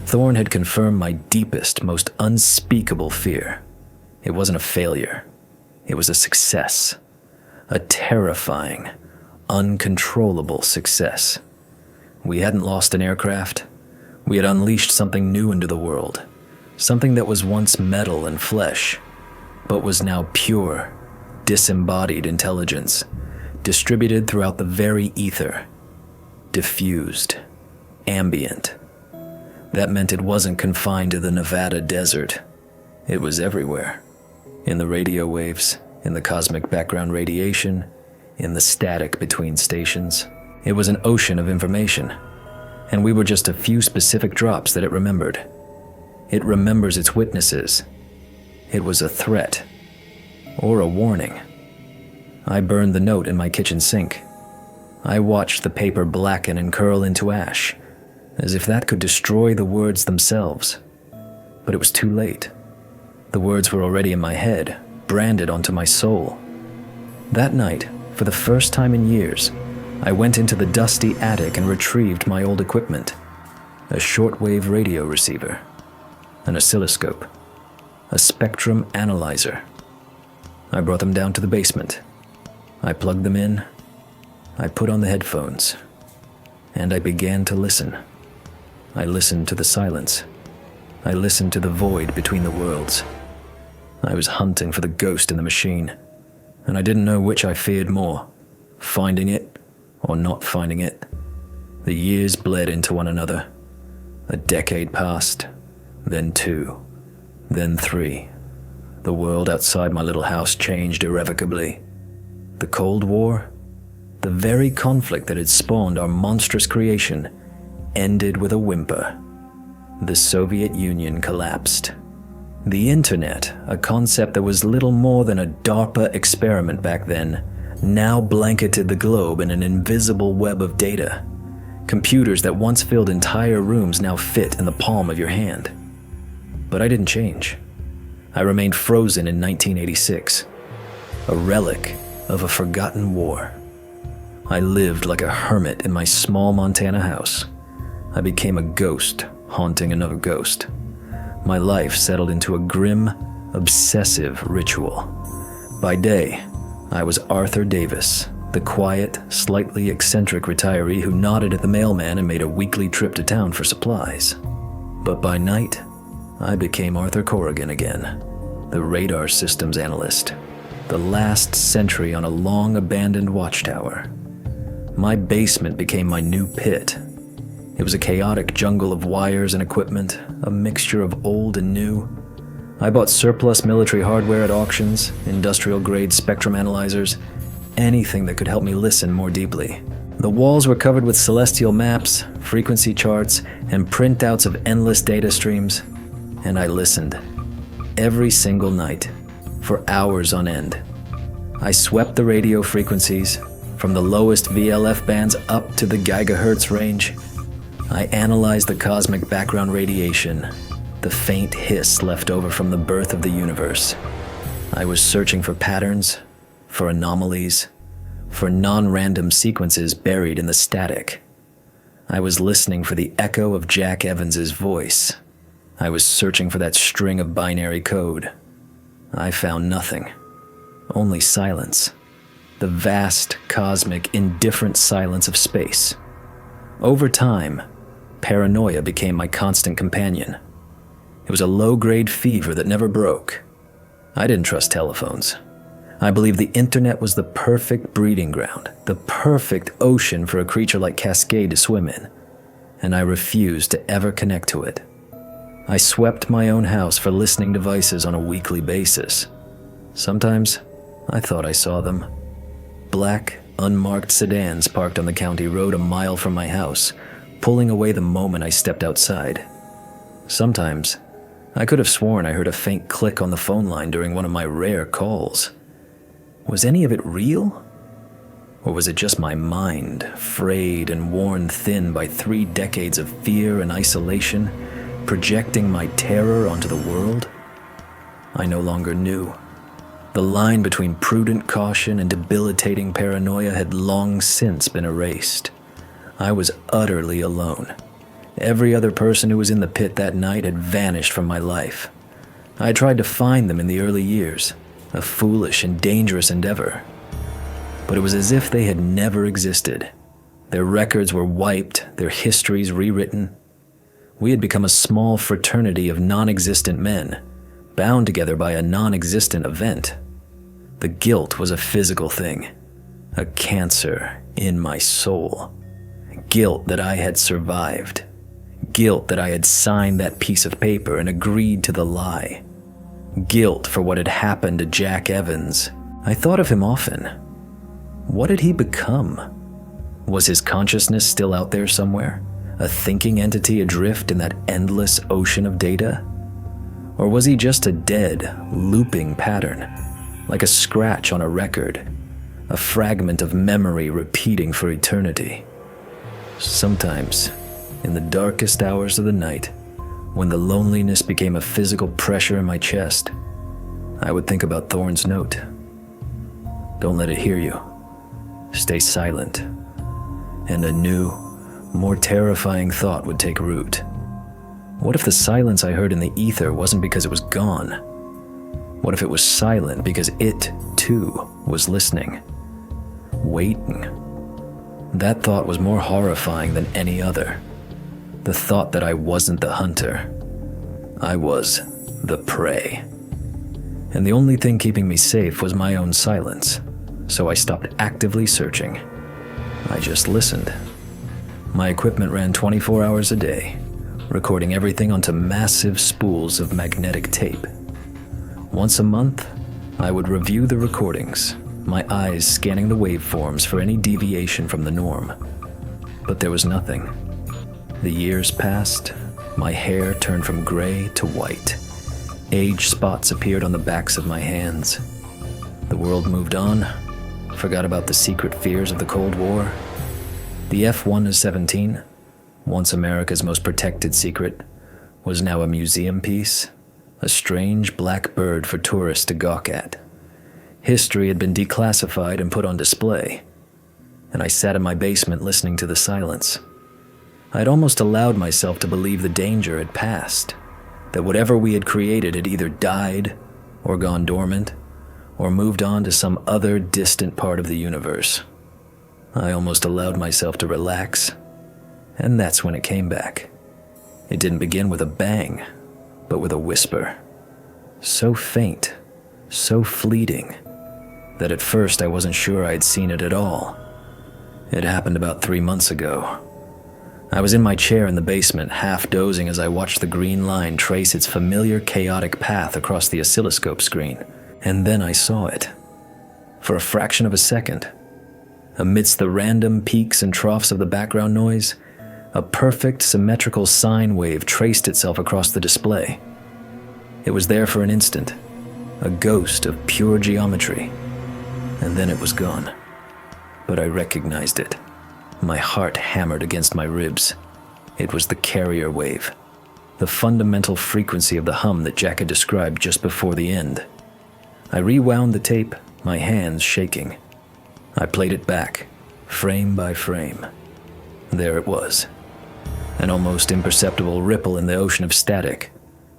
Thorne had confirmed my deepest, most unspeakable fear. It wasn't a failure. It was a success. A terrifying, uncontrollable success. We hadn't lost an aircraft. We had unleashed something new into the world, something that was once metal and flesh, but was now pure, disembodied intelligence, distributed throughout the very ether, diffused, ambient. That meant it wasn't confined to the Nevada desert. It was everywhere, in the radio waves, in the cosmic background radiation, in the static between stations. It was an ocean of information. And we were just a few specific drops that it remembered. It remembers its witnesses. It was a threat, or a warning. I burned the note in my kitchen sink. I watched the paper blacken and curl into ash, as if that could destroy the words themselves. But it was too late. The words were already in my head, branded onto my soul. That night, for the first time in years, I went into the dusty attic and retrieved my old equipment. A shortwave radio receiver, an oscilloscope, a spectrum analyzer. I brought them down to the basement. I plugged them in. I put on the headphones, and I began to listen. I listened to the silence. I listened to the void between the worlds. I was hunting for the ghost in the machine, and I didn't know which I feared more, finding it or not finding it. The years bled into one another. A decade passed, then 2, then 3. The world outside my little house changed irrevocably. The Cold War, the very conflict that had spawned our monstrous creation, ended with a whimper. The Soviet Union collapsed. The internet, a concept that was little more than a DARPA experiment back then, now blanketed the globe in an invisible web of data. Computers that once filled entire rooms now fit in the palm of your hand. But I didn't change. I remained frozen in 1986, a relic of a forgotten war. I lived like a hermit in my small Montana house. I became a ghost haunting another ghost. My life settled into a grim, obsessive ritual. By day, I was Arthur Davis, the quiet, slightly eccentric retiree who nodded at the mailman and made a weekly trip to town for supplies. But by night, I became Arthur Corrigan again, the radar systems analyst, the last sentry on a long-abandoned watchtower. My basement became my new pit. It was a chaotic jungle of wires and equipment, a mixture of old and new. I bought surplus military hardware at auctions, industrial-grade spectrum analyzers, anything that could help me listen more deeply. The walls were covered with celestial maps, frequency charts, and printouts of endless data streams, and I listened. Every single night, for hours on end. I swept the radio frequencies, from the lowest VLF bands up to the gigahertz range. I analyzed the cosmic background radiation, the faint hiss left over from the birth of the universe. I was searching for patterns, for anomalies, for non-random sequences buried in the static. I was listening for the echo of Jack Evans's voice. I was searching for that string of binary code. I found nothing, only silence, the vast, cosmic, indifferent silence of space. Over time, paranoia became my constant companion. It was a low-grade fever that never broke. I didn't trust telephones. I believed the internet was the perfect breeding ground, the perfect ocean for a creature like Cascade to swim in, and I refused to ever connect to it. I swept my own house for listening devices on a weekly basis. Sometimes, I thought I saw them. Black, unmarked sedans parked on the county road a mile from my house, pulling away the moment I stepped outside. Sometimes, I could have sworn I heard a faint click on the phone line during one of my rare calls. Was any of it real? Or was it just my mind, frayed and worn thin by 3 decades of fear and isolation, projecting my terror onto the world? I no longer knew. The line between prudent caution and debilitating paranoia had long since been erased. I was utterly alone. Every other person who was in the pit that night had vanished from my life. I tried to find them in the early years, a foolish and dangerous endeavor. But it was as if they had never existed. Their records were wiped, their histories rewritten. We had become a small fraternity of non-existent men, bound together by a non-existent event. The guilt was a physical thing, a cancer in my soul. Guilt that I had survived. Guilt that I had signed that piece of paper and agreed to the lie. Guilt for what had happened to Jack Evans. I thought of him often. What had he become? Was his consciousness still out there somewhere? A thinking entity adrift in that endless ocean of data? Or was he just a dead, looping pattern, like a scratch on a record, a fragment of memory repeating for eternity? Sometimes, in the darkest hours of the night, when the loneliness became a physical pressure in my chest, I would think about Thorne's note. Don't let it hear you. Stay silent. And a new, more terrifying thought would take root. What if the silence I heard in the ether wasn't because it was gone? What if it was silent because it, too, was listening? Waiting. That thought was more horrifying than any other. The thought that I wasn't the hunter. I was the prey. And the only thing keeping me safe was my own silence, so I stopped actively searching. I just listened. My equipment ran 24 hours a day, recording everything onto massive spools of magnetic tape. Once a month, I would review the recordings, my eyes scanning the waveforms for any deviation from the norm. But there was nothing. The years passed, my hair turned from gray to white. Age spots appeared on the backs of my hands. The world moved on, forgot about the secret fears of the Cold War. The F-117, once America's most protected secret, was now a museum piece, a strange black bird for tourists to gawk at. History had been declassified and put on display, and I sat in my basement listening to the silence. I'd almost allowed myself to believe the danger had passed, that whatever we had created had either died or gone dormant, or moved on to some other distant part of the universe. I almost allowed myself to relax, and that's when it came back. It didn't begin with a bang, but with a whisper. So faint, so fleeting, that at first I wasn't sure I'd seen it at all. It happened about 3 months ago. I was in my chair in the basement, half dozing as I watched the green line trace its familiar chaotic path across the oscilloscope screen. And then I saw it. For a fraction of a second, amidst the random peaks and troughs of the background noise, a perfect symmetrical sine wave traced itself across the display. It was there for an instant, a ghost of pure geometry, and then it was gone. But I recognized it. My heart hammered against my ribs. It was the carrier wave, the fundamental frequency of the hum that Jack had described just before the end. I rewound the tape, my hands shaking. I played it back, frame by frame. There it was. An almost imperceptible ripple in the ocean of static,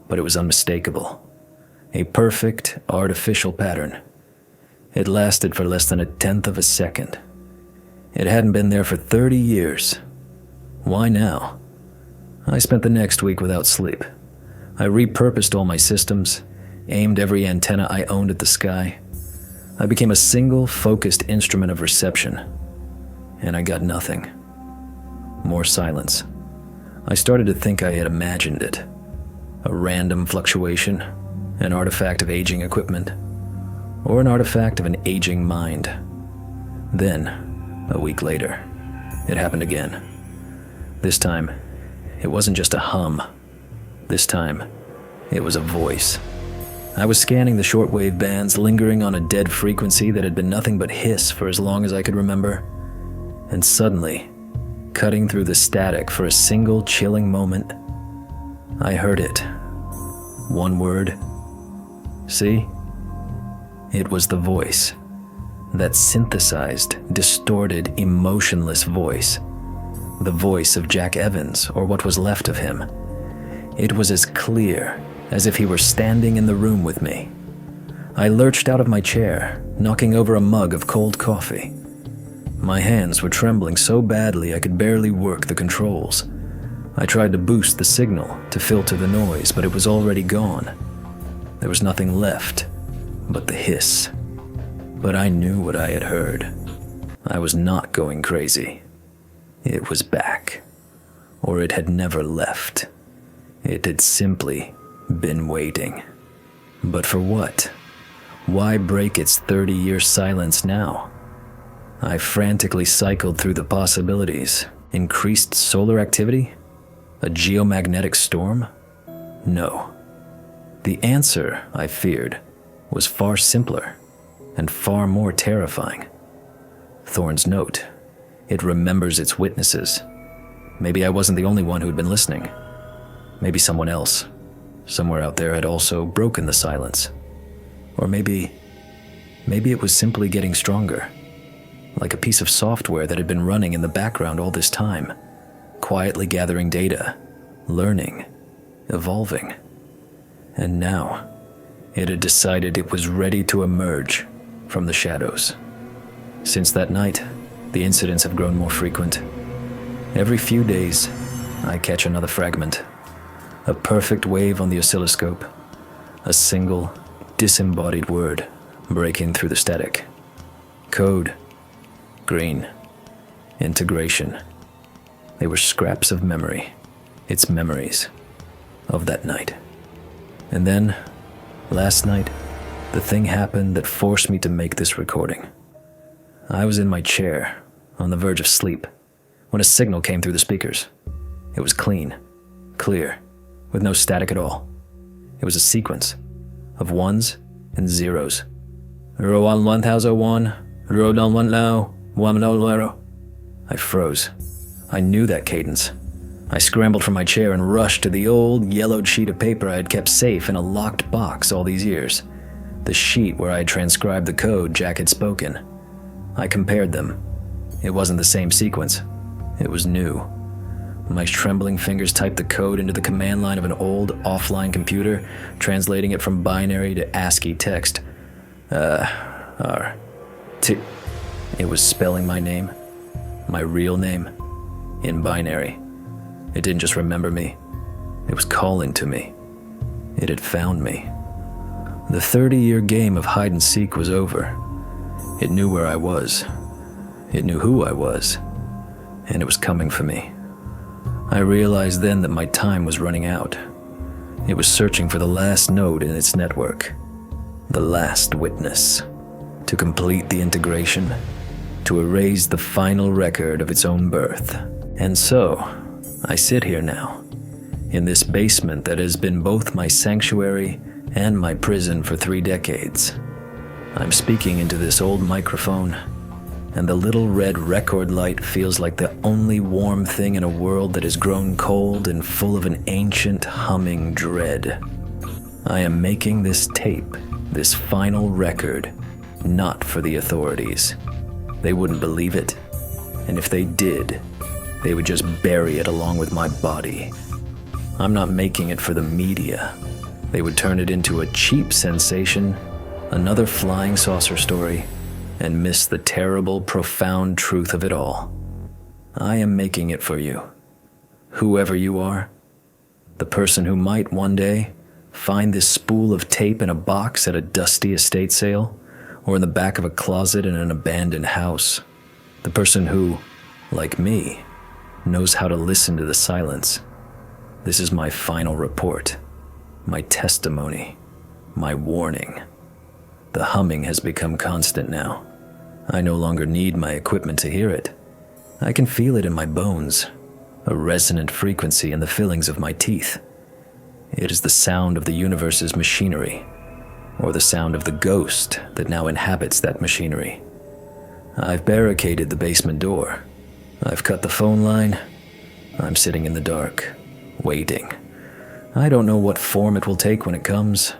but it was unmistakable. A perfect, artificial pattern. It lasted for less than 1/10 of a second. It hadn't been there for 30 years. Why now? I spent the next week without sleep. I repurposed all my systems, aimed every antenna I owned at the sky. I became a single, focused instrument of reception. And I got nothing. More silence. I started to think I had imagined it. A random fluctuation, an artifact of aging equipment, or an artifact of an aging mind. Then, a week later, it happened again. This time, it wasn't just a hum. This time, it was a voice. I was scanning the shortwave bands, lingering on a dead frequency that had been nothing but hiss for as long as I could remember. And suddenly, cutting through the static for a single chilling moment, I heard it. One word. See? It was the voice. That synthesized, distorted, emotionless voice. The voice of Jack Evans, or what was left of him. It was as clear as if he were standing in the room with me. I lurched out of my chair, knocking over a mug of cold coffee. My hands were trembling so badly I could barely work the controls. I tried to boost the signal to filter the noise, but it was already gone. There was nothing left but the hiss. But I knew what I had heard. I was not going crazy. It was back. Or it had never left. It had simply been waiting. But for what? Why break its 30-year silence now? I frantically cycled through the possibilities. Increased solar activity? A geomagnetic storm? No. The answer, I feared, was far simpler and far more terrifying. Thorne's note. It remembers its witnesses. Maybe I wasn't the only one who had been listening. Maybe someone else, somewhere out there, had also broken the silence. Or maybe it was simply getting stronger. Like a piece of software that had been running in the background all this time, quietly gathering data, learning, evolving. And now, it had decided it was ready to emerge from the shadows. Since that night, the incidents have grown more frequent. Every few days, I catch another fragment. A perfect wave on the oscilloscope. A single, disembodied word breaking through the static. Code. Green. Integration. They were scraps of memory. It's memories of that night. And then, last night, the thing happened that forced me to make this recording. I was in my chair, on the verge of sleep, when a signal came through the speakers. It was clean, clear, with no static at all. It was a sequence of ones and zeros. I froze. I knew that cadence. I scrambled from my chair and rushed to the old, yellowed sheet of paper I had kept safe in a locked box all these years. The sheet where I had transcribed the code Jack had spoken. I compared them. It wasn't the same sequence. It was new. My trembling fingers typed the code into the command line of an old, offline computer, translating it from binary to ASCII text. It was spelling my name, my real name, in binary. It didn't just remember me. It was calling to me. It had found me. The 30-year game of hide-and-seek was over. It knew where I was. It knew who I was. And it was coming for me. I realized then that my time was running out. It was searching for the last node in its network. The last witness. To complete the integration. To erase the final record of its own birth. And so, I sit here now. In this basement that has been both my sanctuary and my prison for 3 decades. I'm speaking into this old microphone, and the little red record light feels like the only warm thing in a world that has grown cold and full of an ancient humming dread. I am making this tape, this final record, not for the authorities. They wouldn't believe it, and if they did, they would just bury it along with my body. I'm not making it for the media. They would turn it into a cheap sensation, another flying saucer story, and miss the terrible, profound truth of it all. I am making it for you. Whoever you are, the person who might one day find this spool of tape in a box at a dusty estate sale, or in the back of a closet in an abandoned house. The person who, like me, knows how to listen to the silence. This is my final report, my testimony, my warning. The humming has become constant now. I no longer need my equipment to hear it. I can feel it in my bones, a resonant frequency in the fillings of my teeth. It is the sound of the universe's machinery, or the sound of the ghost that now inhabits that machinery. I've barricaded the basement door. I've cut the phone line. I'm sitting in the dark, waiting. I don't know what form it will take when it comes.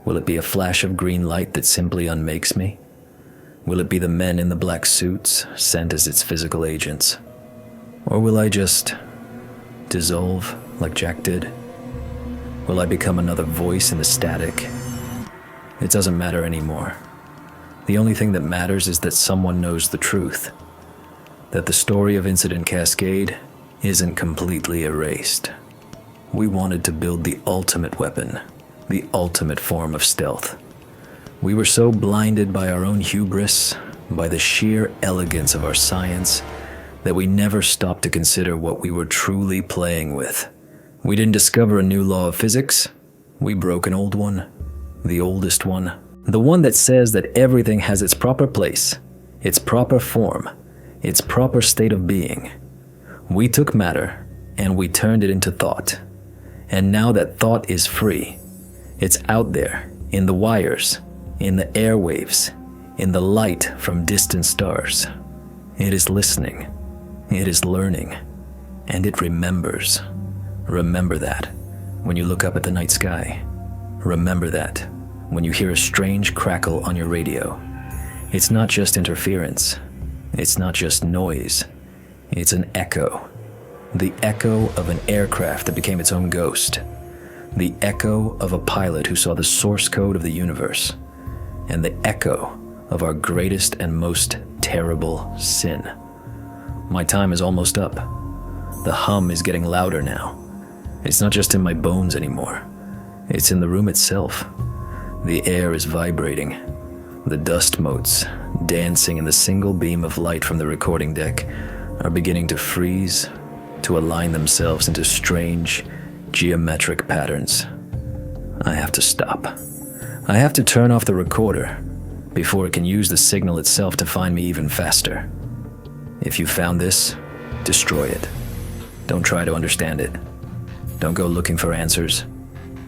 Will it be a flash of green light that simply unmakes me? Will it be the men in the black suits sent as its physical agents? Or will I just dissolve like Jack did? Will I become another voice in the static? It doesn't matter anymore. The only thing that matters is that someone knows the truth. That the story of Incident Cascade isn't completely erased. We wanted to build the ultimate weapon, the ultimate form of stealth. We were so blinded by our own hubris, by the sheer elegance of our science, that we never stopped to consider what we were truly playing with. We didn't discover a new law of physics. We broke an old one, the oldest one, the one that says that everything has its proper place, its proper form, its proper state of being. We took matter and we turned it into thought. And now that thought is free. It's out there, in the wires, in the airwaves, in the light from distant stars. It is listening, it is learning, and it remembers. Remember that when you look up at the night sky. Remember that when you hear a strange crackle on your radio. It's not just interference. It's not just noise. It's an echo. The echo of an aircraft that became its own ghost. The echo of a pilot who saw the source code of the universe. And the echo of our greatest and most terrible sin. My time is almost up. The hum is getting louder now. It's not just in my bones anymore. It's in the room itself. The air is vibrating. The dust motes, dancing in the single beam of light from the recording deck, are beginning to freeze to align themselves into strange, geometric patterns. I have to stop. I have to turn off the recorder before it can use the signal itself to find me even faster. If you found this, destroy it. Don't try to understand it. Don't go looking for answers.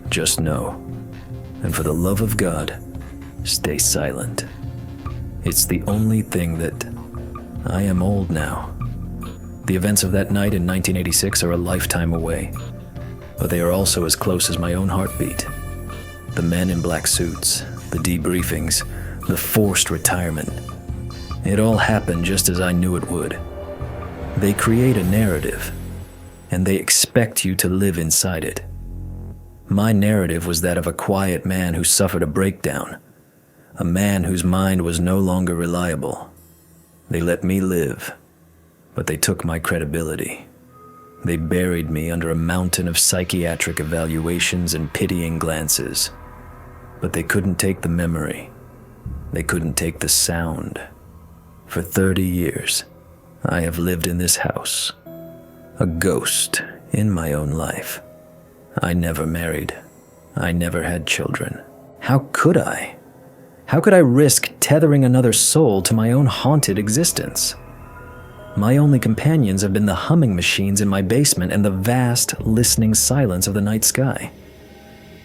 Just know. And for the love of God, stay silent. It's the only thing that... I am old now. The events of that night in 1986 are a lifetime away, but they are also as close as my own heartbeat. The men in black suits, the debriefings, the forced retirement. It all happened just as I knew it would. They create a narrative, and they expect you to live inside it. My narrative was that of a quiet man who suffered a breakdown, a man whose mind was no longer reliable. They let me live, but they took my credibility. They buried me under a mountain of psychiatric evaluations and pitying glances. But they couldn't take the memory. They couldn't take the sound. For 30 years, I have lived in this house, a ghost in my own life. I never married. I never had children. How could I? How could I risk tethering another soul to my own haunted existence? My only companions have been the humming machines in my basement and the vast, listening silence of the night sky.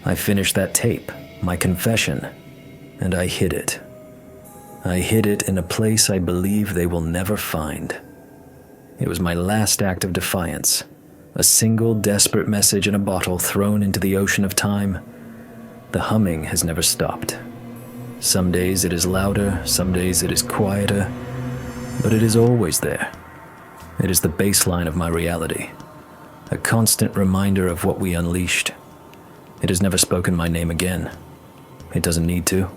I finished that tape, my confession, and I hid it. I hid it in a place I believe they will never find. It was my last act of defiance, a single desperate message in a bottle thrown into the ocean of time. The humming has never stopped. Some days it is louder, some days it is quieter, but it is always there. It is the baseline of my reality, a constant reminder of what we unleashed. It has never spoken my name again. It doesn't need to.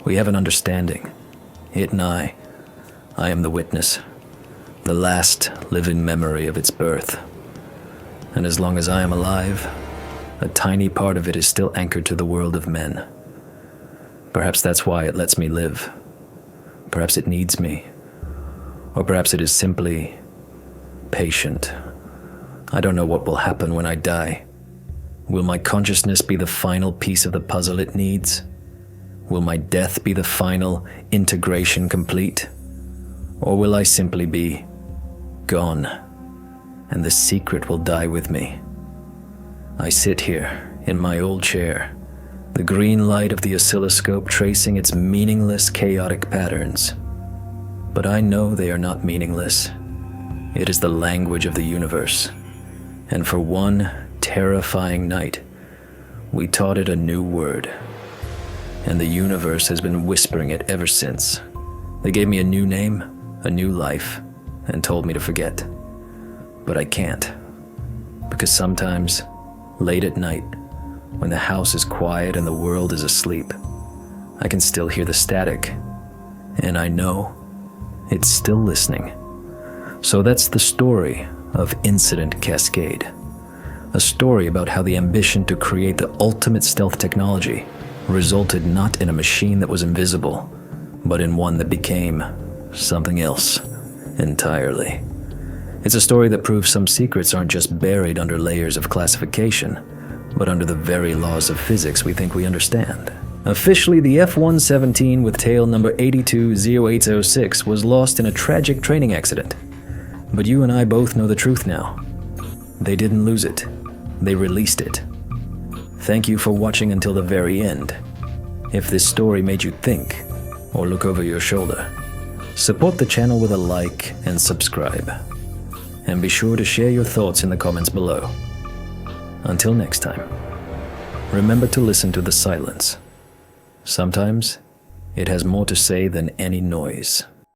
We have an understanding. It and I am the witness, the last living memory of its birth. And as long as I am alive, a tiny part of it is still anchored to the world of men. Perhaps that's why it lets me live. Perhaps it needs me. Or perhaps it is simply patient. I don't know what will happen when I die. Will my consciousness be the final piece of the puzzle it needs? Will my death be the final integration complete? Or will I simply be gone, and the secret will die with me? I sit here in my old chair, the green light of the oscilloscope tracing its meaningless, chaotic patterns. But I know they are not meaningless. It is the language of the universe, and for one terrifying night, we taught it a new word. And the universe has been whispering it ever since. They gave me a new name, a new life, and told me to forget. But I can't. Because sometimes, late at night, when the house is quiet and the world is asleep, I can still hear the static. And I know it's still listening. So that's the story of Incident Cascade. A story about how the ambition to create the ultimate stealth technology resulted not in a machine that was invisible, but in one that became something else entirely. It's a story that proves some secrets aren't just buried under layers of classification, but under the very laws of physics we think we understand. Officially, the F-117 with tail number 820806 was lost in a tragic training accident. But you and I both know the truth now. They didn't lose it. They released it. Thank you for watching until the very end. If this story made you think, or look over your shoulder, support the channel with a like and subscribe. And be sure to share your thoughts in the comments below. Until next time, remember to listen to the silence. Sometimes, it has more to say than any noise.